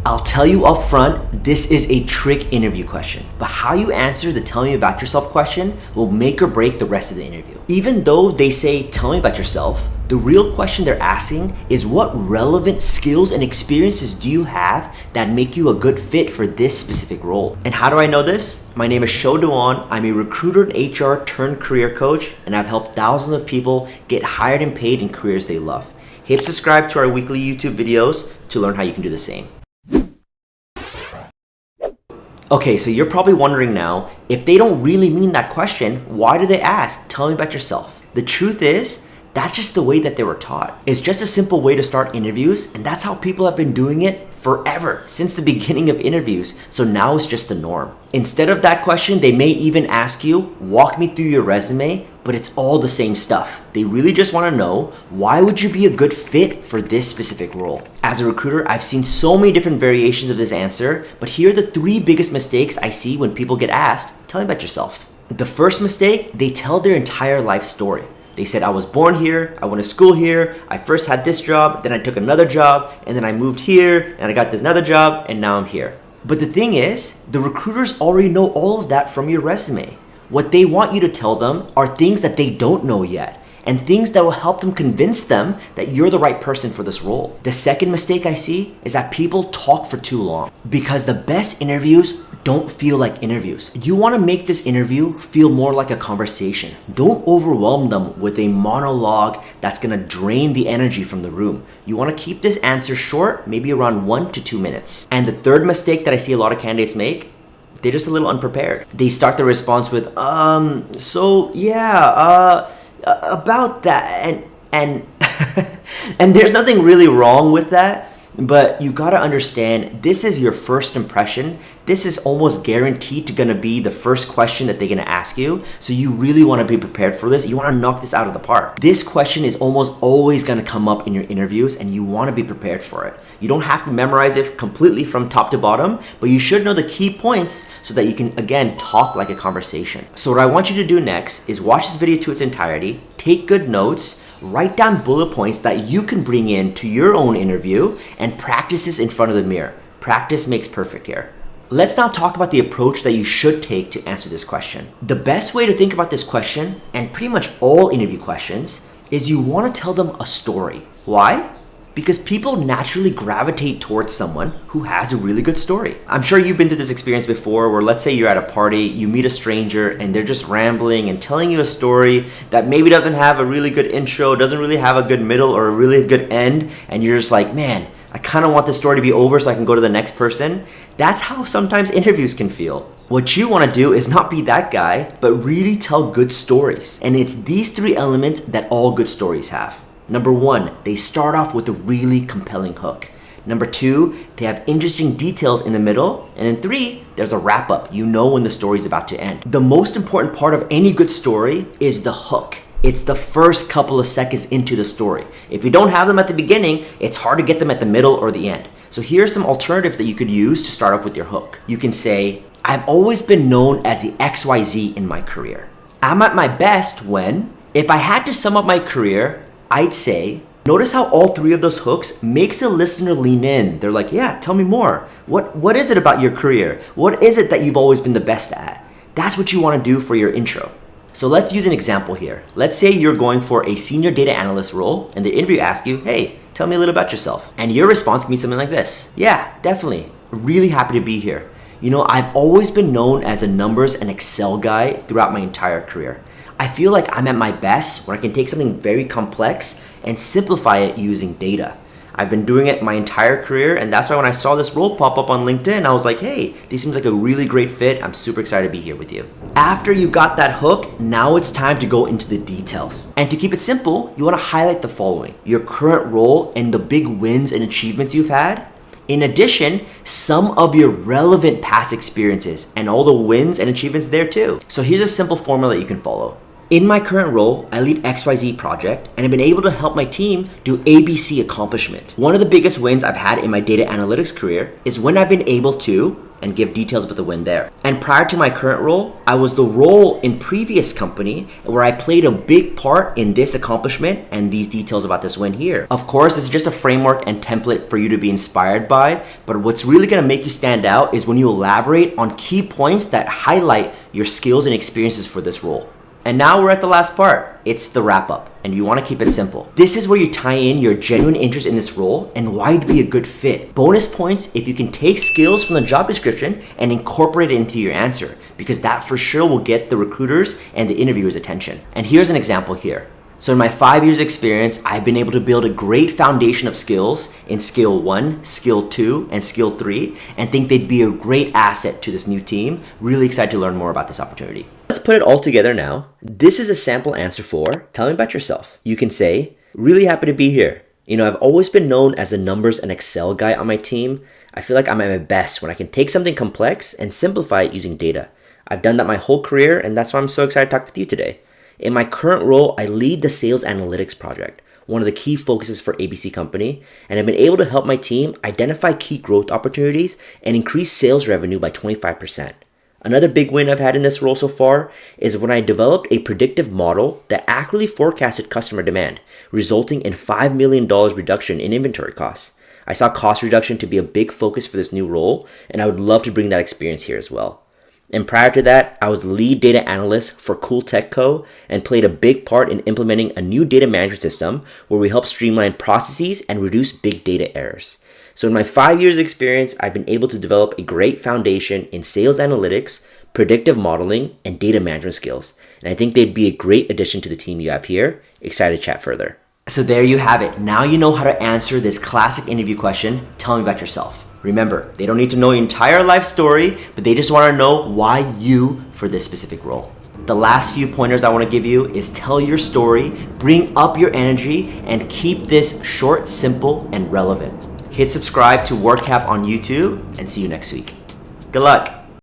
I'll tell you up front, this is a trick interview question, but how you answer the tell me about yourself question will make or break the rest of the interview. Even though they say tell me about yourself, the real question they're asking is what relevant skills and experiences do you have that make you a good fit for this specific role? And how do I know this? My name is Sho Dewan. I'm a recruiter and HR turned career coach, and I've helped thousands of people get hired and paid in careers they love. Hit subscribe to our weekly YouTube videos to learn how you can do the same. Okay, so you're probably wondering now, if they don't really mean that question, why do they ask, tell me about yourself? The truth is, that's just the way that they were taught. It's just a simple way to start interviews, and that's how people have been doing it forever, since the beginning of interviews, so now it's just the norm. Instead of that question, they may even ask you, walk me through your resume, but it's all the same stuff. They really just want to know, why would you be a good fit for this specific role? As a recruiter, I've seen so many different variations of this answer, but here are the 3 biggest mistakes I see when people get asked, tell me about yourself. The first mistake, they tell their entire life story. They said, I was born here, I went to school here, I first had this job, then I took another job, and then I moved here, and I got this another job, and now I'm here. But the thing is, the recruiters already know all of that from your resume. What they want you to tell them are things that they don't know yet, and things that will help them convince them that you're the right person for this role. The second mistake I see is that people talk for too long, because the best interviews don't feel like interviews. You want to make this interview feel more like a conversation. Don't overwhelm them with a monologue that's going to drain the energy from the room. You want to keep this answer short, maybe around 1 to 2 minutes. And the third mistake that I see a lot of candidates make, they're just a little unprepared. They start the response with, about that, and and there's nothing really wrong with that, but you gotta understand, this is your first impression. This is almost guaranteed to gonna be the first question that they're gonna ask you, so you really wanna be prepared for this. You wanna knock this out of the park. This question is almost always gonna come up in your interviews, and you wanna be prepared for it. You don't have to memorize it completely from top to bottom, but you should know the key points so that you can, again, talk like a conversation. So what I want you to do next is watch this video to its entirety, take good notes, write down bullet points that you can bring in to your own interview, and practice this in front of the mirror. Practice makes perfect here. Let's now talk about the approach that you should take to answer this question. The best way to think about this question, and pretty much all interview questions, is you want to tell them a story. Why? Because people naturally gravitate towards someone who has a really good story. I'm sure you've been through this experience before, where let's say you're at a party, you meet a stranger, and they're just rambling and telling you a story that maybe doesn't have a really good intro, doesn't really have a good middle or a really good end, and you're just like, man, I kind of want this story to be over so I can go to the next person. That's how sometimes interviews can feel. What you want to do is not be that guy, but really tell good stories. And it's these 3 elements that all good stories have. Number 1, they start off with a really compelling hook. Number 2, they have interesting details in the middle. And then 3, there's a wrap up. You know when the story's about to end. The most important part of any good story is the hook. It's the first couple of seconds into the story. If you don't have them at the beginning, it's hard to get them at the middle or the end. So here are some alternatives that you could use to start off with your hook. You can say, I've always been known as the XYZ in my career. I'm at my best when, if I had to sum up my career, I'd say, notice how all 3 of those hooks makes a listener lean in. They're like, yeah, tell me more. What is it about your career? What is it that you've always been the best at? That's what you want to do for your intro. So let's use an example here. Let's say you're going for a senior data analyst role, and the interview asks you, hey, tell me a little about yourself. And your response can be something like this. Yeah, definitely. Really happy to be here. You know, I've always been known as a numbers and Excel guy throughout my entire career. I feel like I'm at my best when I can take something very complex and simplify it using data. I've been doing it my entire career, and that's why when I saw this role pop up on LinkedIn, I was like, hey, this seems like a really great fit. I'm super excited to be here with you. After you got that hook, now it's time to go into the details. And to keep it simple, you want to highlight the following: your current role and the big wins and achievements you've had. In addition, some of your relevant past experiences and all the wins and achievements there too. So here's a simple formula that you can follow. In my current role, I lead XYZ project, and I've been able to help my team do ABC accomplishment. One of the biggest wins I've had in my data analytics career is when I've been able to and give details about the win there. And prior to my current role, I was the role in previous company where I played a big part in this accomplishment and these details about this win here. Of course, it's just a framework and template for you to be inspired by, but what's really gonna make you stand out is when you elaborate on key points that highlight your skills and experiences for this role. And now we're at the last part. It's the wrap up, and you want to keep it simple. This is where you tie in your genuine interest in this role and why it'd be a good fit. Bonus points if you can take skills from the job description and incorporate it into your answer, because that for sure will get the recruiters and the interviewers' attention. And here's an example here. So in my 5 years experience, I've been able to build a great foundation of skills in skill 1, skill 2, and skill 3, and think they'd be a great asset to this new team. Really excited to learn more about this opportunity. Let's put it all together now. This is a sample answer for, tell me about yourself. You can say, really happy to be here. I've always been known as a numbers and Excel guy on my team. I feel like I'm at my best when I can take something complex and simplify it using data. I've done that my whole career, and that's why I'm so excited to talk with you today. In my current role, I lead the sales analytics project, one of the key focuses for ABC Company, and I've been able to help my team identify key growth opportunities and increase sales revenue by 25%. Another big win I've had in this role so far is when I developed a predictive model that accurately forecasted customer demand, resulting in $5 million reduction in inventory costs. I saw cost reduction to be a big focus for this new role, and I would love to bring that experience here as well. And prior to that, I was the lead data analyst for Cool Tech Co. and played a big part in implementing a new data management system where we help streamline processes and reduce big data errors. So in my 5 years experience, I've been able to develop a great foundation in sales analytics, predictive modeling, and data management skills. And I think they'd be a great addition to the team you have here. Excited to chat further. So there you have it. Now you know how to answer this classic interview question, tell me about yourself. Remember, they don't need to know your entire life story, but they just want to know why you for this specific role. The last few pointers I want to give you is tell your story, bring up your energy, and keep this short, simple, and relevant. Hit subscribe to WorkCap on YouTube, and see you next week. Good luck.